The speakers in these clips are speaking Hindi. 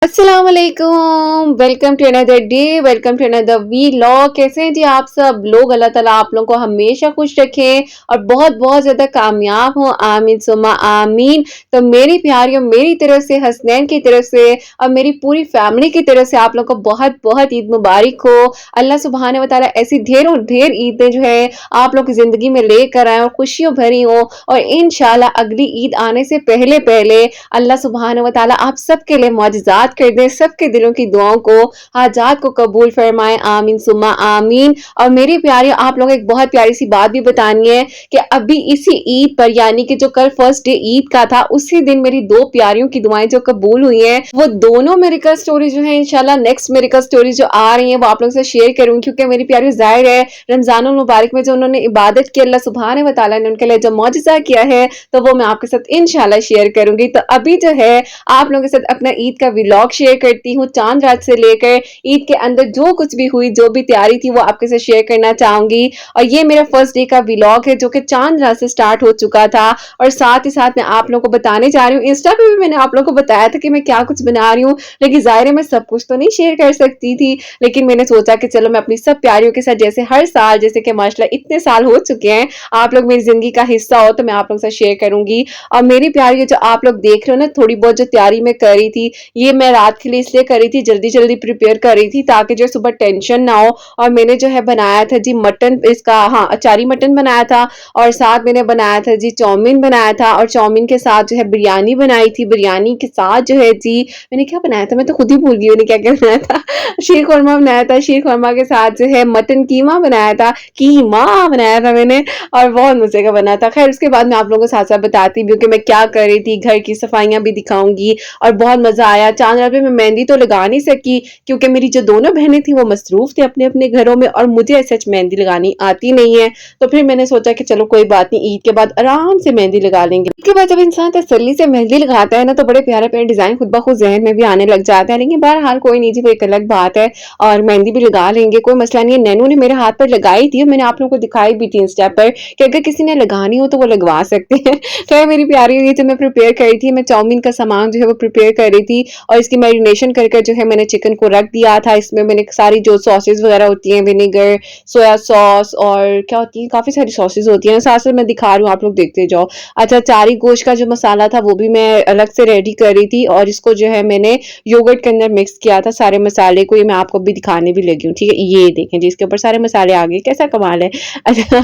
अस्सलाम वालेकुम। Welcome to another day, welcome to another vlog. कैसे हैं जी आप सब लोग? अल्लाह ताला आप लोगों को हमेशा खुश रखें और बहुत बहुत ज़्यादा कामयाब हो, आमीन सुम्मा आमीन। तो मेरी प्यारियों, मेरी तरफ से, हसनैन की तरफ से और मेरी पूरी फैमिली की तरफ से आप लोगों को बहुत बहुत ईद मुबारक हो। अल्लाह सुब्हानहू व तआला ऐसी ढेरों ढेर ईदें जो है आप लोग की ज़िंदगी में लेकर आए और खुशियों भरी हो, और इंशाल्लाह अगली ईद आने से पहले पहले अल्लाह सुब्हानहू व तआला आप सबके लिए मौजज़ात कर दे, सबके दिलों की दुआओं को, हाजात को कबूल फरमाए, आमीन सुम्मा आमीन। और मेरी प्यारी आप लोगों को एक बहुत प्यारी सी बात भी बतानी है कि अभी इसी ईद पर, यानी कि जो कल फर्स्ट डे ईद का था, उसी दिन मेरी दो प्यारियों की दुआएं जो कबूल हुई हैं, वो दोनों मिरेकल स्टोरी जो है इंशाल्लाह नेक्स्ट मिरेकल स्टोरी जो आ रही है वो आप लोगों से शेयर करूंगी। क्योंकि मेरी प्यारी जाहिर है रमजानुल मुबारक में जो उन्होंने इबादत की, अल्लाह सुब्हानहू व तआला ने उनके लिए जो मौजज़ा किया है, तो वो मैं आपके साथ इंशाल्लाह शेयर करूंगी। तो अभी जो है आप लोगों के साथ अपना ईद का व्लॉग शेयर करती हूँ, चांद रात से लेकर ईद के अंदर जो कुछ भी हुई, जो भी तैयारी थी, वो आपके साथ शेयर करना चाहूंगी। और ये मेरा फर्स्ट डे का व्लॉग है जो कि चांद रात से स्टार्ट हो चुका था, और साथ ही साथ मैं आप लोगों को बताने जा रही हूँ, इंस्टा पे भी मैंने आप लोगों को बताया था कि मैं क्या कुछ बना रही हूँ, लेकिन जाहिर है मैं सब कुछ तो नहीं शेयर कर सकती थी, लेकिन मैंने सोचा कि चलो मैं अपनी सब प्यारियों के साथ, जैसे हर साल, जैसे कि माशाल्लाह इतने साल हो चुके हैं, आप लोग मेरी जिंदगी का हिस्सा हो, तो मैं आप लोगों से शेयर करूंगी। और मेरी प्यारी जो आप लोग देख रहे हो ना, थोड़ी बहुत जो तैयारी मैं कर रही थी, ये मैं रात के लिए इसलिए कर रही थी, जल्दी जल्दी प्रिपेयर कर रही थी ताकि जो सुबह टेंशन ना हो। और मैंने जो है बनाया था जी मटन, इसका हाँ अचारी मटन बनाया था, और साथ मैंने बनाया था जी चाउमीन बनाया था, और चाउमीन के साथ जो है बिरयानी बनाई थी। बिरयानी के साथ जो है जी मैंने क्या बनाया था, मैं तो खुद ही भूल गई मैंने क्या क्या बनाया था। शीर खुरमा बनाया था, शीर खुरमा के साथ जो है मटन कीमा बनाया था, कीमा बनाया था मैंने, और बहुत मजे का बना था। खैर उसके बाद मैं आप लोगों को साथ साथ बताती भी हूँ कि मैं क्या कर रही थी, घर की सफाइयां भी दिखाऊंगी, और बहुत मजा आया। चांद रात पे मैं मेहंदी तो लगा नहीं सकी क्योंकि मेरी जो दोनों बहनें थी वो मसरूफ थी अपने अपने घरों में, और मुझे सच मेहंदी लगानी आती नहीं है। तो फिर मैंने सोचा कि चलो कोई बात नहीं, ईद के बाद आराम से मेहंदी लगा लेंगे। ईद के बाद जब इंसान तसल्ली से मेहंदी लगाता है ना, तो बड़े प्यारे प्यारे डिजाइन खुद ब खुद जहन में भी आने लग जाते हैं। लेकिन बहरहाल कोई नहीं जी, वो एक अलग बात है, और मेहंदी भी लगा लेंगे, कोई मसला नहीं है। नैनू ने मेरे हाथ पर लगाई थी, और मैंने आप लोगों को दिखाई भी थी इंस्टा पर कि अगर किसी ने लगानी हो तो वो लगवा सकते हैं। खैर मेरी प्यारी, ये जो मैं प्रिपेयर कर रही थी, मैं चाउमीन का सामान जो है वो प्रिपेयर कर रही थी, और इसकी मैरिनेशन करके जो है मैंने चिकन को रख दिया था। इसमें मैंने सारी जो सॉसेज वगैरह होती हैं, विनेगर, सोया सॉस, और क्या होती है, काफी सारी सॉसेज होती हैं, साथ साथ मैं दिखा रही हूँ, आप लोग देखते जाओ। अच्छा, चारी गोश्त का जो मसाला था वो भी मैं अलग से रेडी कर रही थी, और इसको जो है मैंने योगर्ट के अंदर मिक्स किया था सारे मसाले को। ये मैं आपको भी दिखाने भी लगी हूँ, ठीक है, ये देखें जी, इसके ऊपर सारे मसाले आ गए, कैसा कमाल है। अच्छा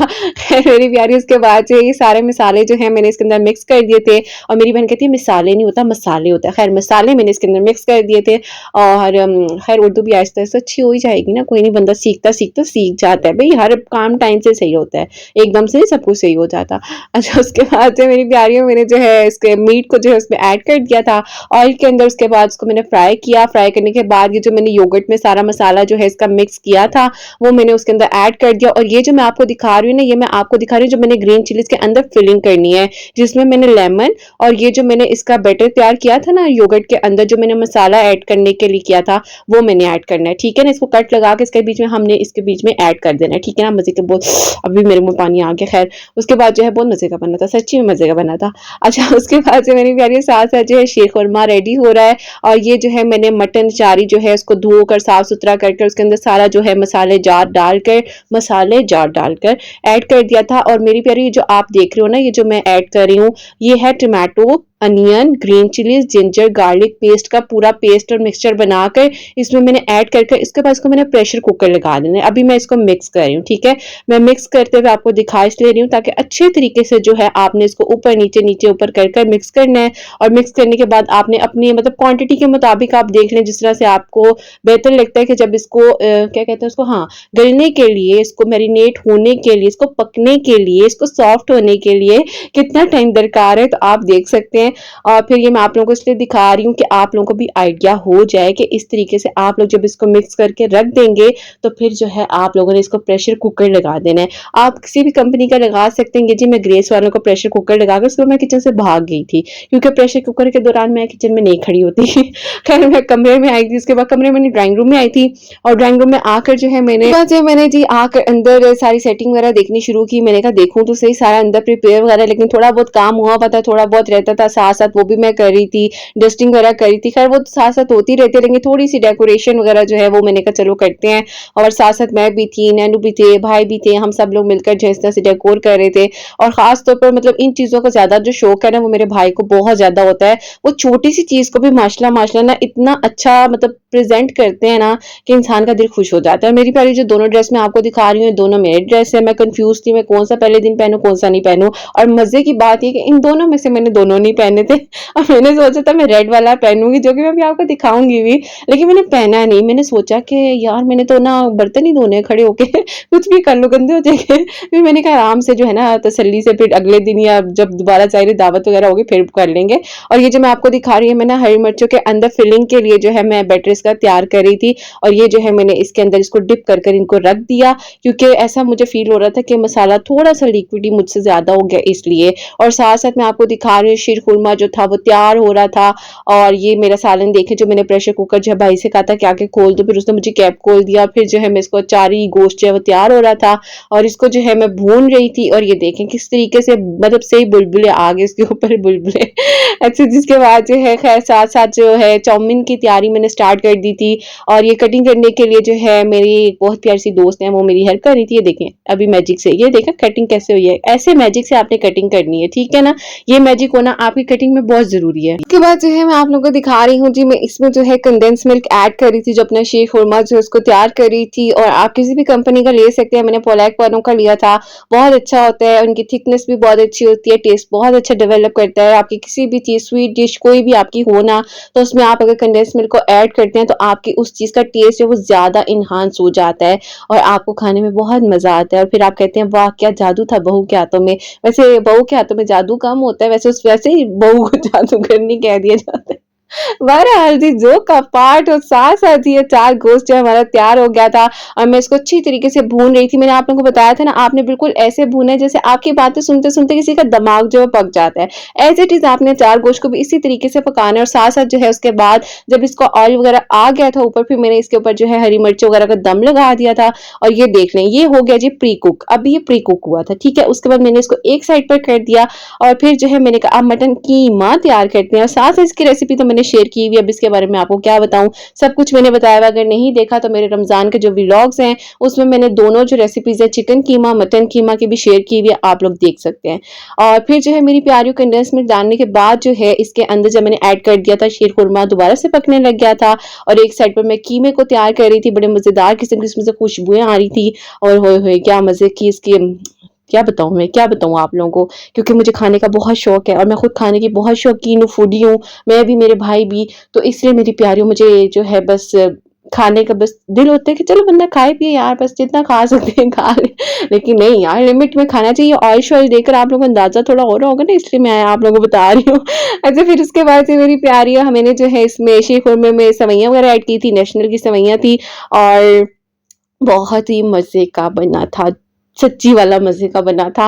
मेरी प्यारी, उसके बाद जो ये सारे मसाले जो है मैंने इसके अंदर मिक्स कर दिए थे, और मेरी बहन कहती है मिसाले नहीं होता, मसाले होता है। खैर मसाले मैंने इसके अंदर मिक्स कर दिए थे, और खैर उर्दू भी आहिस्ता आहिस्ता अच्छी हो ही जाएगी ना, कोई नहीं, बंदा सीखता सीखता सीख जाता है भाई, हर काम टाइम से सही होता है, एकदम से सब कुछ सही हो जाता। अच्छा उसके बाद जो मेरी प्यारियों, मैंने जो है इसके मीट को जो है उसमें ऐड कर दिया था ऑयल के अंदर। उसके बाद उसको मैंने फ्राई किया, फ्राई करने के बाद ये जो मैंने योगर्ट में सारा मसाला जो है इसका मिक्स किया था वो मैंने उसके अंदर ऐड कर दिया। और ये जो मैं आपको दिखा रही हूँ ना, ये मैं आपको दिखा रही हूँ जो मैंने ग्रीन चिलीज के अंदर फिलिंग करनी है, जिसमें मैंने लेमन और ये जो मैंने इसका बैटर तैयार किया था ना योगर्ट के अंदर, जो मैंने मसाला ऐड करने के लिए किया था, वो मैंने ऐड करना है, ठीक है ना। इसको कट लगा के इसके बीच में हमने इसके बीच में ऐड कर देना है, ठीक है ना। मजे के बहुत, अभी मेरे मुंह पानी आ गया। खैर उसके बाद जो है बहुत मजे का बना था, सच्ची में मजे का बना था। अच्छा उसके बाद जो मेरी प्यारी साथ साथ जो है शीर खुरमा रेडी हो रहा है, और ये जो है मैंने मटन चारी जो है उसको धोकर साफ सुथरा करके उसके अंदर सारा जो है मसाले जार डालकर ऐड कर दिया था। और मेरी प्यारी जो आप देख रहे हो ना, ये जो मैं ऐड कर रही हूँ, ये है tomato, onion, green chillies, ginger garlic paste का पूरा पेस्ट और मिक्सचर बनाकर इसमें मैंने ऐड करके इसके बाद इसको मैंने प्रेशर कुकर लगा देना है। अभी मैं इसको मिक्स कर रही हूँ, ठीक है। मैं मिक्स करते हुए आपको दिखा इसलिए रही हूँ ताकि अच्छे तरीके से जो है आपने इसको ऊपर नीचे नीचे ऊपर कर मिक्स करना है। और मिक्स करने के बाद आपने अपनी मतलब क्वांटिटी के मुताबिक आप देख लें, जिस तरह से आपको बेहतर लगता है कि जब इसको क्या कहते हैं उसको, हाँ, गलने के लिए, इसको मैरिनेट होने के लिए, इसको पकने के लिए, इसको सॉफ्ट होने के लिए कितना टाइम दरकार है, तो आप देख सकते हैं। और फिर ये मैं आप लोगों को इसलिए दिखा रही हूँ कि आप लोगों को भी आइडिया हो जाए कि इस तरीके से आप लोग जब इसको मिक्स करके रख देंगे तो फिर जो है आप लोगों ने इसको प्रेशर कुकर लगा देना है। आप किसी भी कंपनी का लगा सकते हैं। जी मैं ग्रेस वालों को प्रेशर कुकर लगा कर उसको मैं किचन से भाग गई थी, क्योंकि प्रेशर कुकर के दौरान मैं किचन में नहीं खड़ी होती। खैर मैं कमरे में आई थी, उसके बाद कमरे में ड्राइंग रूम में आई थी, और ड्राइंग रूम में आकर जो है मैंने जी आकर अंदर सारी सेटिंग वगैरह देखनी शुरू की। मैंने कहा देखूं तो सही सारा अंदर प्रिपेयर वगैरह, लेकिन थोड़ा बहुत काम हुआ पता, थोड़ा बहुत रहता था, साथ-साथ वो भी मैं कर रही थी, डस्टिंग वगैरह कर रही थी। खैर वो तो साथ-साथ होती रहती है, लेकिन थोड़ी-सी डेकोरेशन वगैरह जो है वो मैंने कहा चलो करते हैं। और साथ-साथ मैं भी थी, नैनू भी थे, भाई भी थे, हम सब लोग मिलकर जो है इस तरह से डेकोर कर रहे थे। और ख़ास तौर पर मतलब इन चीज़ों का ज़्यादा जो शौक है ना वो मेरे भाई को बहुत ज़्यादा होता है। वो छोटी-सी चीज़ को भी माशाल्लाह माशाल्लाह ना इतना अच्छा मतलब प्रेज़ेंट करते हैं ना कि इंसान का दिल खुश हो जाता है। और मेरी प्यारी जो दोनों ड्रेस मैं आपको दिखा रही हूँ, दोनों मेरी ड्रेस है। मैं कन्फ्यूज़ थी मैं कौन-सा पहले दिन पहनूँ, कौन-सा नहीं पहनूँ। और मज़े की बात ये कि इन दोनों में से मैंने दोनों नहीं पहने थे और मैंने सोचा था मैं रेड वाला पहनूँगी, जो कि मैं अभी आपको दिखाऊँगी भी, लेकिन मैंने पहना नहीं। मैंने सोचा कि यार मैंने तो ना बर्तन ही धोने हैं खड़े होके कुछ भी कर लूँ, गंदे हो जाएँगे। फिर मैंने कहा आराम से जो है ना तसल्ली से फिर अगले दिन या जब दोबारा ज़ाहिर है दावत वगैरह होगी फिर कर लेंगे। और ये जो मैं आपको दिखा रही हूँ, मैं ना हरी मिर्चों के अंदर फिलिंग के लिए जो है मैं बैटर इसका तैयार कर रही थी। और ये जो है मैंने इसके अंदर इसको डिप कर कर इनको रख दिया, क्योंकि ऐसा मुझे फ़ील हो रहा था कि मसाला थोड़ा-सा लिक्विडी मुझसे ज़्यादा हो गया इसलिए। और साथ-साथ मैं आपको दिखा रही हूँ शीर खुरमा जो था वो तैयार हो रहा था। और ये मेरा सालन देखें जो मैंने प्रेशर कुकर जो है भाई से कहा था कि आके खोल दो, फिर उसने मुझे कैप खोल दिया। फिर जो है मैं इसको अचारी गोश्त जो है वो तैयार हो रहा था और इसको जो है मैं भून रही थी। और ये देखें किस तरीके से मतलब सही बुलबुले आ गए इसके ऊपर बुलबुले। अच्छा, जिसके बाद जो है खैर साथ-साथ जो है चाउमीन की तैयारी मैंने स्टार्ट कर दी थी। और ये कटिंग करने के लिए जो है मेरी एक बहुत प्यारी सी दोस्त है वो मेरी हेल्प कर रही थी। ये देखें अभी मैजिक से ये देखें कटिंग कैसे हुई है। ऐसे मैजिक से आपने कटिंग करनी है, ठीक है ना? ये मैजिक होना आपकी कटिंग में बहुत ज़रूरी है। उसके बाद जो है मैं आप लोगों को दिखा रही हूँ जी, मैं इसमें जो है कंडेंस मिल्क ऐड कर रही थी, जो अपना शीर खुरमा जो है उसको तैयार कर रही थी। और आप किसी भी कंपनी का ले सकते हैं, मैंने पोलैक वालों का लिया था, बहुत अच्छा होता है, उनकी थिकनेस भी बहुत अच्छी होती है, टेस्ट बहुत अच्छा डेवलप करता है। आपकी किसी भी चीज़ स्वीट डिश कोई भी आपकी हो ना, तो उसमें आप अगर कंडेंस मिल्क को ऐड करते हैं तो आपकी उस चीज़ का टेस्ट है वो ज़्यादा एनहांस हो जाता है और आपको खाने में बहुत मज़ा आता है। और फिर आप कहते हैं वाह क्या जादू था बहू के हाथों में। वैसे बहू के हाथों में जादू कम होता है, वैसे ही बहू को जादूगरनी कह दिया जाता है। बहरहाल जी, जोक का पार्ट और साथ-साथ ये 4 गोश्त जो है हमारा तैयार हो गया था और मैं इसको अच्छी तरीके से भून रही थी। मैंने आप लोगों को बताया था ना, आपने बिल्कुल ऐसे भूना है जैसे आपकी बातें सुनते-सुनते किसी का दिमाग जो है पक जाता है। ऐज़ इट इज़ आपने 4 गोश्त को भी इसी तरीके से पकाना है। और साथ-साथ जो है उसके बाद जब इसका ऑयल वगैरह आ गया था ऊपर, फिर मैंने इसके ऊपर जो है हरी मिर्च वगैरह का दम लगा दिया था। और ये देख लें, ये हो गया जी प्री कुक। अब ये प्री कुक हुआ था, ठीक है? उसके बाद मैंने इसको एक साइड पर कर दिया और फिर जो है मैंने कहा अब मटन कीमा तैयार करते हैं। और साथ-साथ इसकी रेसिपी तो मैंने शेयर की हुई है, अब इसके बारे में आपको क्या बताऊँ, सब कुछ मैंने बताया हुआ। अगर नहीं देखा तो मेरे रमज़ान के जो व्लॉग्स हैं उसमें मैंने दोनों जो रेसिपीज़ है चिकन कीमा, मटन कीमा की भी शेयर की हुई है, आप लोग देख सकते हैं। और फिर जो है मेरी प्यारी कंडेंस मिल्क डालने के बाद जो है इसके अंदर जब मैंने ऐड कर दिया था शीर खुरमा दोबारा से पकने लग गया था। और एक साइड पर मैं कीमे को तैयार कर रही थी, बड़े मज़ेदार किस्म से खुशबुएँ आ रही थी। और होए होए क्या मज़े की इसकी क्या बताऊँ आप लोगों को, क्योंकि मुझे खाने का बहुत शौक है और मैं खुद खाने की बहुत शौकीन हूँ, फूडी हूँ, मैं भी मेरे भाई भी। तो इसलिए मेरी प्यारियों मुझे जो है बस खाने का बस दिल होता है कि चलो बंदा खाए पिए यार, बस जितना खा सकते हैं खा ले। लेकिन नहीं यार, लिमिट में खाना चाहिए। ऑयल-शॉयल देखकर आप लोगों को अंदाज़ा थोड़ा हो रहा होगा ना, इसलिए मैं आप लोगों को बता रही हूँ। अच्छा, फिर उसके बाद से मेरी प्यारियों मैंने जो है इसमें शीर खुरमे में सेवइयाँ वगैरह ऐड की थी, नेशनल की सेवइयाँ थी और बहुत ही मज़े का बना था, सच्ची वाला मज़े का बना था।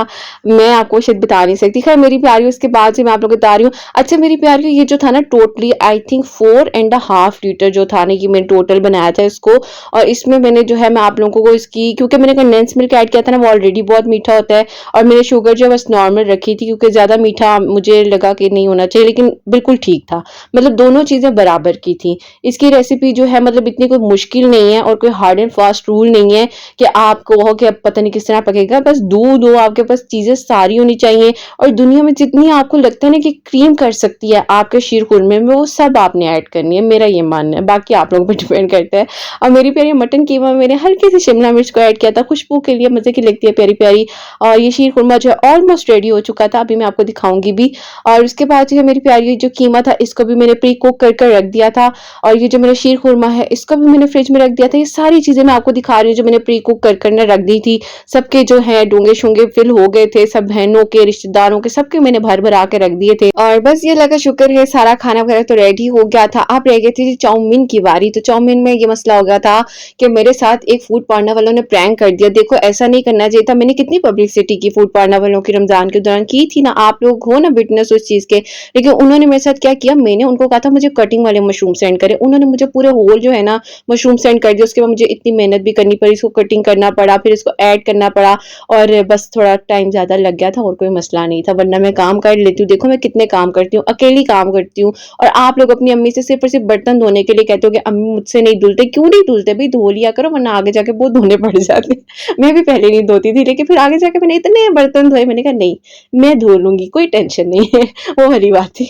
मैं आपको शायद बता नहीं सकती। ख़ैर मेरी प्यारियों उसके बाद से मैं आप लोगों को बता रही हूँ। अच्छा मेरी प्यारियों, ये जो था ना totally I think 4 and a half litre जो था ना, ये मैंने टोटल बनाया था इसको। और इसमें मैंने जो है मैं आप लोगों को इसकी, क्योंकि मैंने कंडेंस मिल्क ऐड किया था ना, वो ऑलरेडी बहुत मीठा होता है और मैंने शुगर जो है बस नॉर्मल रखी थी, क्योंकि ज़्यादा मीठा मुझे लगा कि नहीं होना चाहिए, लेकिन बिल्कुल ठीक था। मतलब दोनों चीज़ें बराबर की थी। इसकी रेसिपी जो है मतलब इतनी कोई मुश्किल नहीं है और कोई हार्ड एंड फास्ट रूल नहीं है कि आपको हो कि अब पता नहीं किस तरह पकेगा। बस दूध हो, आपके पास चीज़ें सारी होनी चाहिए और दुनिया में जितनी आपको लगता है ना कि क्रीम कर सकती है आपके शीर खुरमे में, वो सब आपने ऐड करनी है, मेरा ये मानना है। बाकी आप लोगों पर डिपेंड करता है। और मेरी प्यारी मटन कीमा में मैंने हल्की सी शिमला मिर्च को ऐड किया था, खुशबू के लिए, मज़े की लगती है प्यारी-प्यारी। और ये शीर खुरमा जो है ऑलमोस्ट रेडी हो चुका था, अभी मैं आपको दिखाऊँगी भी। और उसके बाद जो है मेरी प्यारी जो कीमा था इसको भी मैंने प्री कुक कर कर रख दिया था। और ये जो मेरा शीर खुरमा है इसको भी मैंने फ्रिज में रख दिया था। ये सारी चीज़ें मैं आपको दिखा रही हूँ जो मैंने प्री कुक कर कर रख दी थी। सबके जो है डोंगे-शोंगे फिल हो गए थे, सब बहनों के, रिश्तेदारों के, सबके मैंने भर-भरा के रख दिए थे। और बस ये अल्लाह का शुक्र है सारा खाना वगैरह तो रेडी हो गया था। अब रह गई थी चाउमीन की बारी। तो चाउमीन में ये मसला हो गया था कि मेरे साथ एक फूड पार्टनर वालों ने प्रैंक कर दिया। देखो ऐसा नहीं करना चाहिए था। मैंने कितनी पब्लिसिटी की फूड पार्टनर वालों की रमज़ान के दौरान की थी ना, आप लोग हो ना विटनेस उस चीज़ के। लेकिन उन्होंने मेरे साथ क्या किया, मैंने उनको कहा था मुझे कटिंग वाले मशरूम सेंड करें, उन्होंने मुझे पूरे होल जो है ना मशरूम सेंड कर दिया। उसके बाद मुझे इतनी मेहनत भी करनी पड़ी, इसको कटिंग करना पड़ा, फिर इसको ऐड करना पड़ा और बस थोड़ा टाइम ज़्यादा लग गया था और कोई मसला नहीं था, वरना मैं काम कर लेती हूँ। देखो मैं कितने काम करती हूँ, अकेली काम करती हूँ और आप लोग अपनी अम्मी से सिर्फ़ और सिर्फ़ बर्तन धोने के लिए कहते हो कि अम्मी मुझसे नहीं धुलते, क्यों नहीं धुलते भई? धो लिया करो वरना आगे जाके बहुत धोने पड़ जाते हैं। मैं भी पहले नहीं धोती थी लेकिन फिर आगे जाके मैंने इतने बर्तन धोए, मैंने कहा नहीं, मैं धो लूँगी, कोई टेंशन नहीं है, वो वाली बात थी।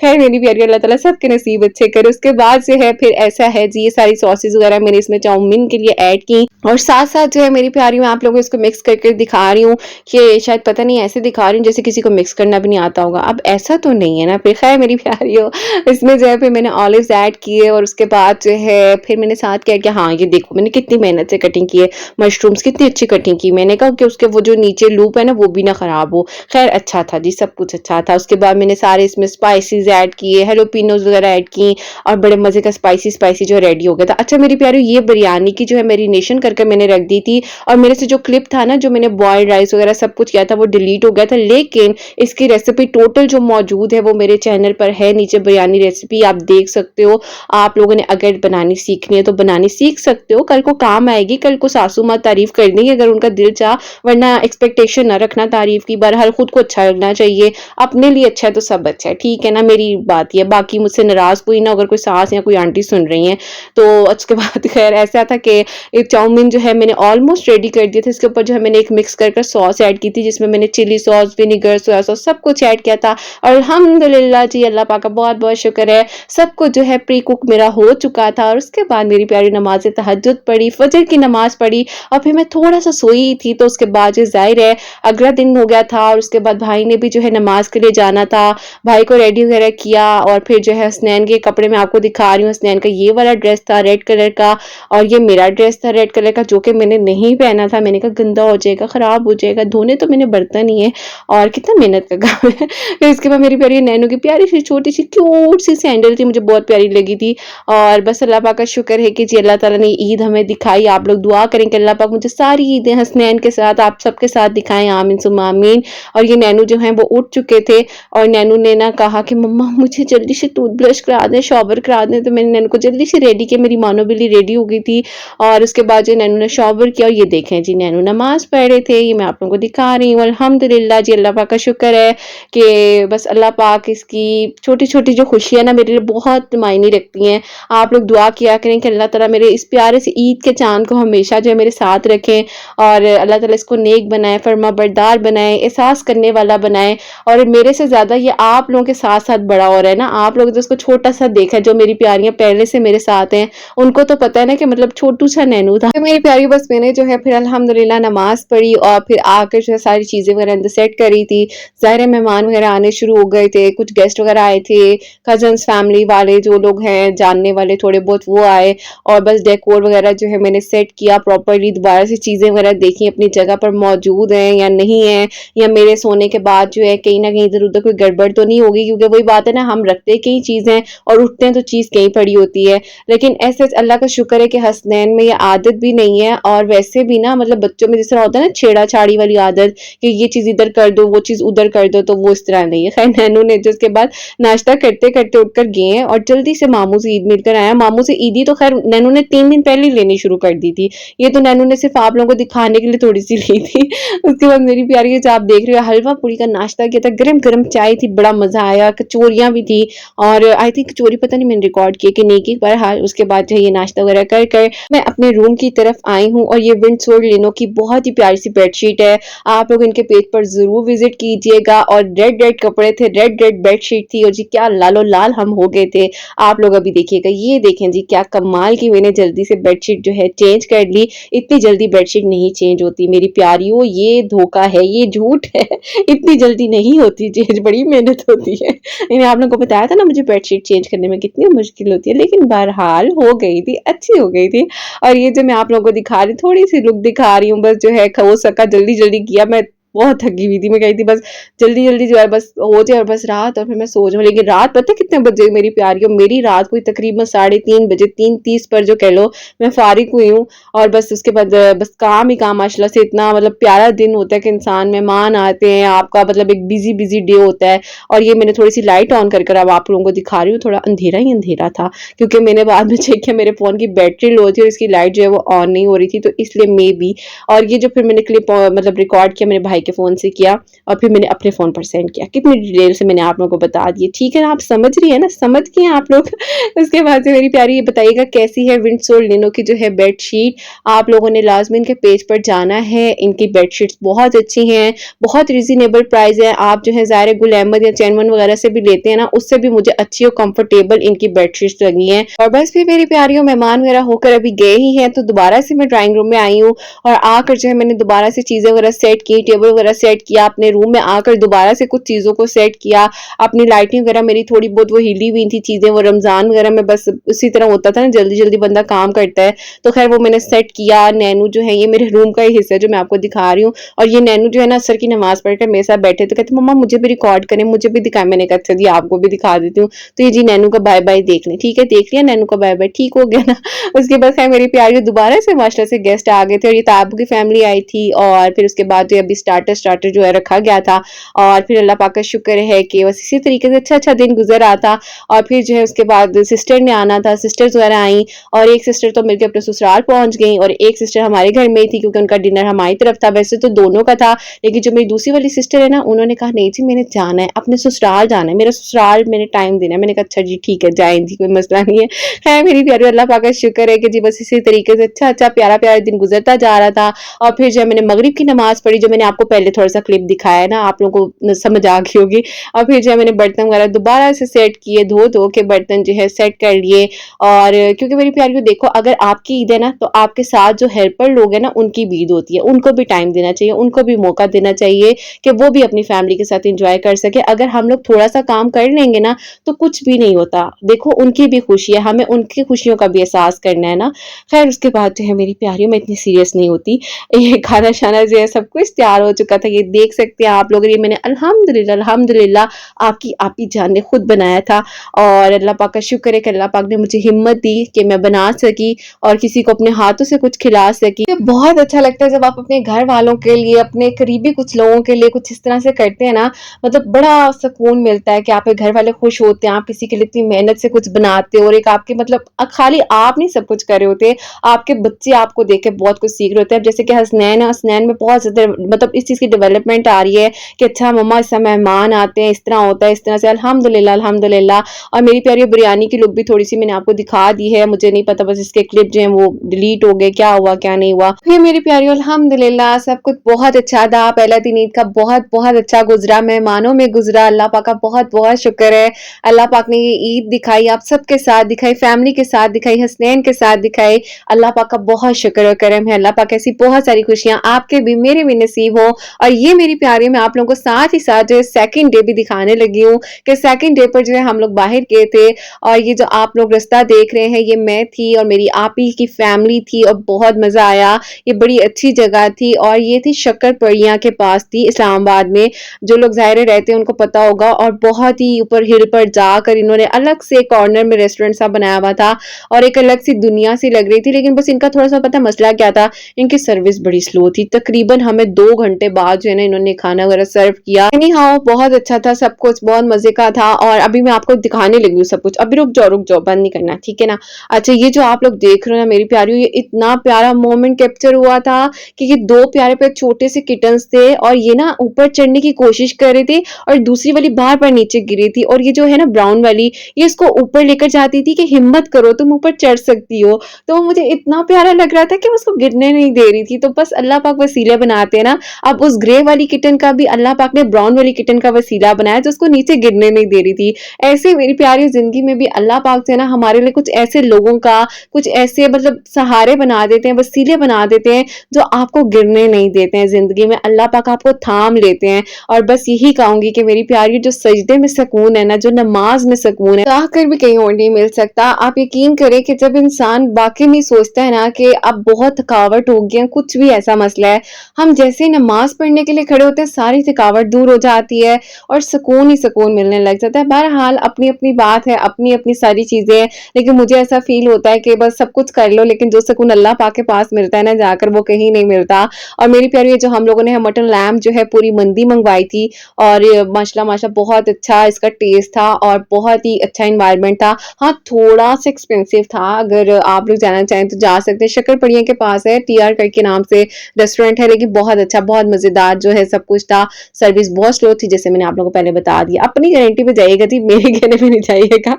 खैर मेरी प्यारी अल्लाह ताला सबके नसीब अच्छे करे। उसके बाद जो है फिर ऐसा है जी, ये सारी सॉसेज़ वग़ैरह मैंने इसमें चाउमीन के लिए ऐड की और साथ-साथ जो है मेरी प्यारी मैं आप लोगों को इसको मिक्स करके दिखा रही हूँ कि शायद पता नहीं ऐसे दिखा रही हूँ जैसे किसी को मिक्स करना भी नहीं आता होगा। अब ऐसा तो नहीं है ना? फिर खैर मेरी प्यारियों, इसमें जो है फिर मैंने ऑलिव्स ऐड किए और उसके बाद जो है फिर मैंने साथ क्या किया, हाँ, ये देखो मैंने कितनी मेहनत से कटिंग की है, मशरूम्स कितनी अच्छी कटिंग की। मैंने कहा कि उसके वो जो नीचे लूप है ना वो भी ना खराब हो। खैर अच्छा था जी, सब कुछ अच्छा था। उसके बाद मैंने सारे इसमें स्पाइसेस ऐड किए, हैलोपिनोज़ वगैरह ऐड की और बड़े मज़े का स्पाइसी-स्पाइसी जो रेडी हो गया था। अच्छा मेरी प्यारियों, ये बिरयानी की जो है मैरिनेशन करके मैंने रख दी थी और मेरे से जो क्लिप था ना, जो मैंने बॉइल्ड राइस वगैरह सब कुछ किया था वो डिलीट हो गया था, लेकिन इसकी रेसिपी टोटल जो मौजूद है वो मेरे चैनल पर है, नीचे बिरयानी रेसिपी आप देख सकते हो। आप लोगों ने अगर बनानी सीखनी है तो बनानी सीख सकते हो, कल को काम आएगी, कल को सासू माँ तारीफ कर देंगी अगर उनका दिल चाहा, वरना एक्सपेक्टेशन ना रखना तारीफ की। बहरहाल खुद को अच्छा लगना चाहिए, अपने लिए अच्छा है तो सब अच्छा है, ठीक है ना? मेरी बात ये, बाकी मुझसे नाराज कोई ना, अगर कोई सास या कोई आंटी सुन रही हैं तो। उसके बाद खैर ऐसा था कि एक चाउमीन जो है मैंने ऑलमोस्ट रेडी कर दिया था। इसके ऊपर जो है मैंने एक मिक्स कर कर सॉस ऐड की थी, जिसमें मैंने chilli sauce, vinegar, soya sauce सब कुछ ऐड किया था और अल्हम्दुलिल्लाह जी, अल्लाह पाक का बहुत-बहुत शुक्र है, सब कुछ जो है प्री कुक मेरा हो चुका था। और उसके बाद मेरी प्यारी नमाज़ तहज्जुद पढ़ी, फजर की नमाज़ पढ़ी और फिर मैं थोड़ा-सा सोई थी, तो उसके बाद जो ज़ाहिर है अगला दिन हो गया था और उसके बाद भाई ने भी जो है नमाज़ के लिए जाना था। भाई को रेडी वगैरह किया और फिर जो है हसनैन के कपड़े मैं आपको दिखा रही हूँ। हसनैन का ये वाला ड्रेस था रेड कलर का और ये मेरा ड्रेस था रेड कलर का, जो कि मैंने नहीं पहना था। मैंने कहा गंदा हो जाएगा, खराब हो जाएगा, धोने तो मैंने बर्तन ही है और कितना मेहनत का काम है। फिर इसके बाद मेरी प्यारी नैनू की प्यारी सी छोटी सी क्यूट सी सैंडल थी, मुझे बहुत प्यारी लगी थी। और बस अल्लाह पाक का शुक्र है कि जी अल्लाह ताला ने ईद हमें दिखाई। आप लोग दुआ करें कि अल्लाह पाक मुझे सारी ईदें हसनैन के साथ, आप सबके साथ दिखाएं, आमीन सुम्मा आमीन। और ये नैनू जो है वो उठ चुके थे और नैनू ने ना कहा कि मम्मा मुझे जल्दी से टूथब्रश करा दें, शॉवर करा दें, तो मैंने नैनू को जल्दी से रेडी किया। मेरी मानो बिल्ली रेडी हो गई थी और उसके बाद जो नैनू ने शॉवर किया और ये देखें जी नैनू नमाज पढ़ रहे थे। ये मैं आप लोगों को दिखा रही हूँ। अल्हम्दुलिल्लाह जी, अल्लाह पाक का शुक्र है कि बस अल्लाह पाक इसकी छोटी-छोटी जो खुशियाँ ना मेरे लिए बहुत मायने रखती हैं। आप लोग दुआ किया करें कि अल्लाह ताला मेरे इस प्यारे से ईद के चाँद को हमेशा जो है मेरे साथ रखें और अल्लाह ताला इसको नेक बनाए, फरमाबरदार बनाए, एहसास करने वाला बनाए। और मेरे से ज़्यादा ये आप लोगों के साथ-साथ बड़ा हो रहा है ना, आप लोग जो इसको छोटा-सा देखा है, जो मेरी प्यारियाँ पहले से मेरे साथ हैं, उनको तो पता है ना कि मतलब छोटू-सा नैनू था। तो मेरी प्यारी बस मैंने जो है फिर अल्हम्दुलिल्लाह नमाज़ पढ़ी और फिर आकर जो है सारी चीज़ें वगैरह अंदर सेट करी थी। ज़ाहिर है मेहमान वगैरह आने शुरू हो गए थे, कुछ गेस्ट वगैरह आए थे, कज़न्स फैमिली वाले जो लोग हैं, जानने वाले थोड़े बहुत वो आए और बस डेकोर वगैरह जो है मैंने सेट किया प्रॉपर्ली। दोबारा से चीज़ें वगैरह देखी अपनी जगह पर मौजूद हैं या नहीं है, या मेरे सोने के बाद जो है कहीं न कहीं इधर-उधर कोई गड़बड़ तो नहीं होगी, क्योंकि वही बात है ना, हम रखते कई चीज़ें और उठते हैं तो चीज़ कहीं पड़ी होती है। लेकिन ऐसे अल्लाह का शुक्र है कि हसनैन में ये आदत भी नहीं है और वैसे भी ना मतलब बच्चों में जिस तरह होता है ना छेड़ा-छाड़ी वाली आदत कि ये चीज़ इधर कर दो, वो चीज़ उधर कर दो, तो वो इस तरह नहीं है। खैर नैनू ने जो उसके बाद नाश्ता करते-करते उठकर गए हैं और जल्दी से मामू से ईद मिलकर आया। मामू से ईदी तो खैर नैनू ने 3 दिन पहले ही लेनी शुरू कर दी थी। ये तो नैनू ने सिर्फ़ आप लोगों को दिखाने के लिए थोड़ी-सी ली थी। उसके बाद मेरी प्यारी जो आप देख रहे हो हलवा पूड़ी का नाश्ता किया था, गरम-गरम चाय थी, बड़ा मज़ा आया, कचौरियाँ भी थी और आई थिंक कचौरी पता नहीं मैंने रिकॉर्ड की कि नहीं की, बहरहाल उसके बाद जो है ये नाश्ता वगैरह कर कर मैं अपने रूम की तरफ आई हूँ। और ये विंडसर लिनो की बहुत ही प्यारी सी बेडशीट है, आप लोग इनके पेज पर ज़रूर विज़िट कीजिएगा। और रेड-रेड कपड़े थे, रेड-रेड बेडशीट थी और जी क्या लालो-लाल हम हो गए थे। आप लोग अभी देखिएगा, ये देखें जी क्या कमाल की मैंने जल्दी से बेडशीट जो है चेंज कर ली। इतनी जल्दी बेडशीट नहीं चेंज होती मेरी प्यारियों, ये धोखा है, ये झूठ है। इतनी जल्दी नहीं होती चेंज, बड़ी मेहनत होती है। मैंने आप लोगों को बताया था ना मुझे बेडशीट चेंज करने में कितनी मुश्किल होती है, लेकिन बहरहाल हो गई थी, अच्छी हो गई थी। और ये जो मैं आप लोगों को दिखा रही थोड़ी सी लुक दिखा रही हूँ, बस जो है हो सका जल्दी-जल्दी किया। मैं बहुत थकी हुई थी। मैं कही थी बस जल्दी-जल्दी जो है बस हो जाए और बस रात और फिर मैं सो जाऊँ। लेकिन रात पता है कितने बजे मेरी प्यारियों? मेरी रात को तकरीबन 3:30 बजे 3:30 पर जो कह लो मैं फ़ारिग हुई हूँ और बस उसके बाद बस काम ही काम माशाल्लाह से इतना मतलब प्यारा दिन होता है कि इंसान मेहमान आते हैं, आपका मतलब एक बिज़ी डे होता है और ये मैंने थोड़ी-सी लाइट ऑन कर अब आप लोगों को दिखा रही हूँ, थोड़ा अंधेरा ही अंधेरा था क्योंकि मैंने बाद में चेक किया मेरे फ़ोन की बैटरी लो थी और इसकी लाइट जो है वो ऑन नहीं हो रही थी, तो इसलिए मेबी और ये जो फिर मैंने क्लिप मतलब रिकॉर्ड किया मेरे भाई के फ़ोन से किया और फिर मैंने अपने फ़ोन पर सेंड किया। कितनी डिटेल से मैंने आप लोगों को बता दी, ठीक है ना? आप समझ रही हैं ना? समझ गए हैं आप लोग? उसके बाद से मेरी प्यारी ये बताइएगा कैसी है विंडसोर लिनो की जो है बेडशीट? आप लोगों ने लाज़मी इनके पेज पर जाना है, इनकी बेडशीट्स बहुत अच्छी हैं, बहुत रीज़नेबल प्राइस है। आप जो है ज़ाहिर है गुल अहमद या चैनवन वगैरह से भी लेते हैं ना, उससे भी मुझे अच्छी और कंफर्टेबल इनकी बेडशीट्स लगी हैं। और बस फिर मेरी प्यारियों मेहमान वगैरह होकर अभी गए ही हैं, तो दोबारा से मैं ड्राइंग रूम में आई हूँ और आकर जो है मैंने दोबारा से चीज़ें वगैरह सेट की, टेबल वगैरह सेट किया, अपने रूम में आकर दोबारा से कुछ चीज़ों को सेट किया। अपनी लाइटिंग वगैरह मेरी थोड़ी बहुत वो हिली हुई थी चीज़ें, वो रमज़ान वगैरह में बस उसी तरह होता था ना, जल्दी-जल्दी बंदा काम करता है, तो खैर वो मैंने सेट किया। नैनू जो है ये मेरे रूम का ही हिस्सा है जो मैं आपको दिखा रही हूँ और ये नैनू जो है ना असर की नमाज़ पढ़कर मेरे साथ बैठे तो कहते मम्मा मुझे भी रिकॉर्ड करें, मुझे भी दिखाएं। मैंने कहा अच्छा जी आपको भी दिखा देती हूँ। तो ये जी नैनू का बाय बाय देख लें, ठीक है देख लिया नैनू का बाय बाय, ठीक हो गया ना। उसके बाद खैर मेरी प्यारी दोबारा से माशाल्लाह से गेस्ट आ गए थे और ये ताबू की फैमिली आई थी और फिर उसके बाद जो अभी स्टार्टर जो है रखा गया था और फिर अल्लाह पाक का शुक्र है कि बस इसी तरीके से अच्छा दिन गुजर रहा था। और फिर जो है उसके बाद सिस्टर ने आना था, सिस्टर्स वगैरह आई और एक सिस्टर तो मिलकर अपने ससुराल पहुंच गई और एक सिस्टर हमारे घर में ही थी क्योंकि उनका डिनर हमारी तरफ था। वैसे तो दोनों का था, लेकिन जो मेरी दूसरी वाली सिस्टर है ना उन्होंने कहा नहीं जी मैंने जाना है, अपने ससुराल जाना है, मेरा ससुराल मैंने टाइम देना है। मैंने कहा अच्छा जी ठीक है जाएं जी, कोई मसला नहीं है। है मेरी प्यारी अल्लाह पाक का शुक्र है कि जी बस इसी तरीके से अच्छा प्यारा दिन गुजरता जा रहा था। और फिर जब मैंने मगरिब की नमाज पढ़ी, जो मैंने आपको पहले थोड़ा सा क्लिप दिखाया है ना, आप लोगों को समझ आ गई होगी। और फिर जो मैंने बर्तन वगैरह दोबारा से सेट किए, धो के बर्तन जो है सेट कर लिए। और क्योंकि मेरी प्यारी को देखो अगर आपकी ईद है ना तो आपके साथ जो हेल्पर लोग हैं ना उनकी भी ईद होती है, उनको भी टाइम देना चाहिए, उनको भी मौका देना चाहिए कि वो भी अपनी फैमिली के साथ एंजॉय कर सके। अगर हम लोग थोड़ा सा काम कर लेंगे ना तो कुछ भी नहीं होता, देखो उनकी भी खुशी है, हमें उनकी खुशियों का भी एहसास करना है ना। खैर उसके बाद जो है मेरी प्यारी मैं इतनी सीरियस नहीं होती, ये खाना शाना जो है सब कुछ तैयार हो चुका था, ये देख सकते हैं आप लोग। ये मैंने अल्हम्दुलिल्लाह आपकी आपी जान ने खुद बनाया था और अल्लाह पाक का शुक्र है कि अल्लाह पाक ने मुझे हिम्मत दी कि मैं बना सकी और किसी को अपने हाथों से कुछ खिला सकी। बहुत अच्छा लगता है जब आप अपने घर वालों के लिए, अपने करीबी कुछ लोगों के लिए कुछ इस तरह से करते हैं ना, मतलब बड़ा सुकून मिलता है कि आपके घर वाले खुश होते हैं, आप किसी के लिए इतनी मेहनत से कुछ बनाते हो और एक आपके मतलब खाली आप नहीं सब कुछ कर रहे होते, आपके बच्चे आपको देख के बहुत कुछ सीख रहे होते हैं। जैसे कि हसनैन में बहुत ज़्यादा मतलब इस चीज़ की डेवलपमेंट आ रही है कि अच्छा मम्मा इस समय मेहमान आते हैं, इस तरह होता है, इस तरह से अल्हम्दुलिल्लाह। और मेरी प्यारी बिरयानी की लुक भी थोड़ी सी मैंने आपको दिखा दी है, मुझे नहीं पता बस इसके क्लिप जो है वो डिलीट हो गए, क्या हुआ क्या नहीं हुआ। फिर मेरी प्यारी अल्हम्दुलिल्लाह सब कुछ बहुत अच्छा था। पहला दिन ईद का बहुत अच्छा गुजरा, मेहमानों में गुजरा। अल्लाह पाक का बहुत शुक्र है। अल्लाह पाक ने ये ईद दिखाई, आप सबके साथ दिखाई, फैमिली के साथ दिखाई, हसनैन के साथ दिखाई। अल्लाह पाक का बहुत शुक्र और करम है। अल्लाह पाक ऐसी बहुत सारी खुशियां आपके भी मेरे भी नसीब हो। और ये मेरी प्यारी मैं आप लोगों को साथ ही साथ जो है सेकंड डे भी दिखाने लगी हूँ कि सेकंड डे पर जो है हम लोग बाहर गए थे और ये जो आप लोग रास्ता देख रहे हैं ये मैं थी और मेरी आपी की फैमिली थी और बहुत मजा आया। ये बड़ी अच्छी जगह थी और ये थी शक्कर परियां के पास थी इस्लामाबाद में, जो लोग ज़ाहिर रहते हैं उनको पता होगा। और बहुत ही ऊपर हिल पर जाकर इन्होंने अलग से कॉर्नर में रेस्टोरेंट सा बनाया हुआ था और एक अलग सी दुनिया सी लग रही थी। लेकिन बस इनका थोड़ा सा पता मसला क्या था, इनकी सर्विस बड़ी स्लो थी। तकरीबन हमें 2 घंटे बाद जो है ना इन्होंने खाना वगैरह सर्व किया। एनी हाउ बहुत अच्छा था, सब कुछ बहुत मजे का था। और अभी मैं आपको दिखाने लगी हूँ सब कुछ। अभी रुक जाओ बंद नहीं करना, ठीक है ना। अच्छा ये जो आप लोग देख रहे हो ना मेरी प्यारी, ये इतना प्यारा मोमेंट कैप्चर हुआ था कि ये 2 प्यारे छोटे से किटन्स थे और ये ना ऊपर चढ़ने की कोशिश कर रहे थे और दूसरी वाली बार बार नीचे गिरी थी। और ये जो है ना ब्राउन वाली, ये इसको ऊपर लेकर जाती थी कि हिम्मत करो तुम ऊपर चढ़ सकती हो। तो मुझे इतना प्यारा लग रहा था कि उसको गिरने नहीं दे रही थी। तो बस अल्लाह पाक वसीले बनाते हैं ना। अब उस ग्रे वाली किटन का भी अल्लाह पाक ने ब्राउन वाली किटन का वसीला बनाया जो उसको नीचे गिरने नहीं दे रही थी। ऐसे मेरी प्यारी जिंदगी में भी अल्लाह पाक से ना हमारे लिए कुछ ऐसे लोगों का, कुछ ऐसे मतलब सहारे बना देते हैं, वसीले बना देते हैं जो आपको गिरने नहीं देते हैं जिंदगी में। अल्लाह पाक आपको थाम लेते हैं। और बस यही कहूंगी कि मेरी प्यारी जो सजदे में सुकून है ना, जो नमाज में सुकून है, चाह कर भी कहीं और नहीं मिल सकता। आप यकीन करें कि जब इंसान वाकई में सोचता है ना कि अब बहुत थकावट हो गई है, कुछ भी ऐसा मसला है, हम जैसे नमाज नमाज़ पढ़ने के लिए खड़े होते हैं, सारी थकावट दूर हो जाती है और सुकून ही सुकून मिलने लग जाता है। बहरहाल अपनी-अपनी बात है, अपनी-अपनी सारी चीज़ें हैं, लेकिन मुझे ऐसा फ़ील होता है कि बस सब कुछ कर लो, लेकिन जो सुकून अल्लाह पाक के पास मिलता है ना जाकर, वो कहीं नहीं मिलता। और मेरी प्यारी, ये जो हम लोगों ने मटन लैम्प जो है पूरी मंदी मँगवाई थी और माशाल्लाह बहुत अच्छा इसका टेस्ट था और बहुत ही अच्छा एनवायरनमेंट था। हाँ, थोड़ा-सा एक्सपेंसिव था, अगर आप लोग जाना चाहें तो जा सकते हैं। शक्करपड़िया के पास है, टीआर करके नाम से रेस्टोरेंट है, लेकिन बहुत अच्छा, बहुत मज़ेदार जो है सब कुछ था। सर्विस बहुत स्लो थी, जैसे मैंने आप लोगों को पहले बता दिया। अपनी गारंटी पे जाइएगा जी, मेरे कहने पे नहीं जाइएगा।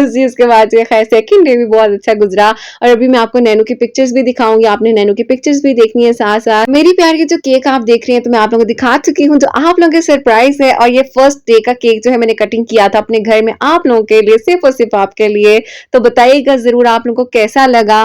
जी, उसके बाद जो है खैर सेकंड डे भी बहुत अच्छा गुज़रा और अभी मैं आपको नैनो की पिक्चर्स भी दिखाऊँगी। आपने नैनो की पिक्चर्स भी देखनी है साथ-साथ। मेरी प्यार की जो केक आप देख रही हैं, तो मैं आप लोगों को दिखा चुकी हूँ, जो आप लोगों के सरप्राइज़ है और ये फर्स्ट डे का केक जो है मैंने कटिंग किया था अपने घर में आप लोगों के लिए, सिर्फ़ और सिर्फ़ आपके लिए। तो बताइएगा ज़रूर आप लोगों को कैसा लगा।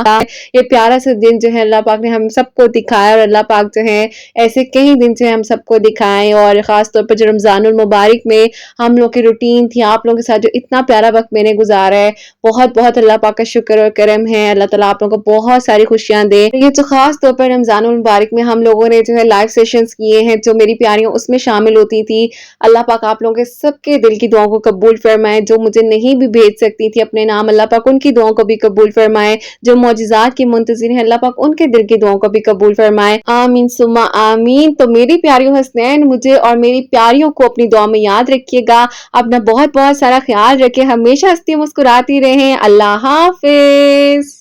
ये प्यारा सा दिन जो है अल्लाह पाक ने हम सबको दिखाया और अल्लाह पाक जो है ऐसे कई दिन जो है हम सबको दिखाएँ और ख़ास तौर पर जो रमज़ानुल मुबारक में हम लोग की रूटीन थी, आप लोगों के साथ जो इतना प्यारा वक़्त मैंने गुज़ारा है, बहुत-बहुत अल्लाह पाक का शुक्र और करम है। अल्लाह ताला आप लोगों को बहुत सारी खुशियाँ दे। ये जो ख़ास तौर पर रमज़ानुल मुबारक में हम लोगों ने जो है लाइव सेशंस किए हैं, जो मेरी प्यारियाँ उसमें शामिल होती थी। अल्लाह पाक आप लोगों के सबके दिल की दुआओं को कबूल फरमाए। जो मुझे नहीं भी भेज सकती थी अपने नाम, अल्लाह पाक उनकी दुआओं को भी कबूल फरमाए। जो मौजिज़ात की मुंतज़िर हैं, अल्लाह पाक उनके दिल की दुआओं को भी कबूल फरमाए। आमीन सुम्मा आमीन। तो मेरी प्यारियों हसनैन, मुझे और मेरी प्यारियों को अपनी दुआ में याद रखिएगा। अपना बहुत-बहुत सारा ख़्याल रखें। हमेशा हँसती मुस्कुराती रहें। अल्लाह हाफ़िज़।